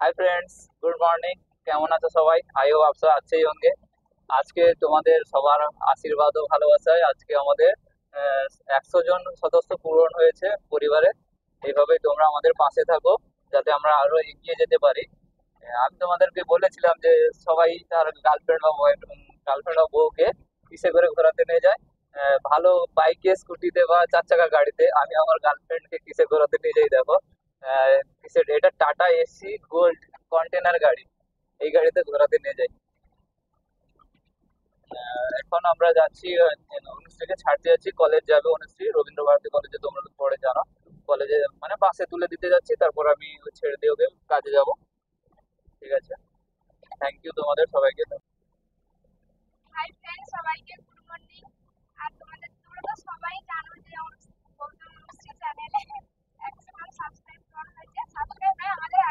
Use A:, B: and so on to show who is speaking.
A: Hi friends, good morning. কেমন আছো সবাই? আই হোপ आप सब अच्छे ही होंगे। আজকে তোমাদের সবার আশীর্বাদ ও ভালোবাসায় আজকে আমাদের 100 জন সদস্য পূরণ হয়েছে পরিবারে। এইভাবে তোমরা আমাদের পাশে থাকো যাতে আমরা আরো এগিয়ে যেতে পারি। আমি তোমাদেরকে বলেছিলাম যে সবাই তার গার্লফ্রেন্ড বা বউকে কিসে করে ঘোরাতে নিয়ে যায়। ভালো বাইকে, স্কুটিতে বা 4 চাকা গাড়িতে। আমি আমার গার্লফ্রেন্ডকে কিসে ঘোরাতে নিয়ে যাই দেখো। এটা টাটা এসি গোল্ড কন্টেনার গাড়ি। এই গাড়িতে ঘোরাতে নিয়ে যাই। এখন আমরা যাচ্ছি, অনুশ্রীকে ছাড়তে যাচ্ছি। কলেজ যাবে অনুশ্রী, রবীন্দ্র ভারতী কলেজে, তোমরা তো পড়ে জানো। কলেজে মানে বাসে তুলে দিতে যাচ্ছি, তারপর আমি ছেড়ে দিয়ে ওকে কাজে যাব। ঠিক আছে, থ্যাংক ইউ তোমাদের সবাইকে।
B: হাই ফ্রেন্ড, সবাইকে গুড মর্নিং। আর তোমরা তো সবাই জানো যে গৌতম অনুশ্রী চ্যানেলে 100 জন সাবস্ক্রাইব করা হয়েছে। সাবস্ক্রাইব নয়, আমাদের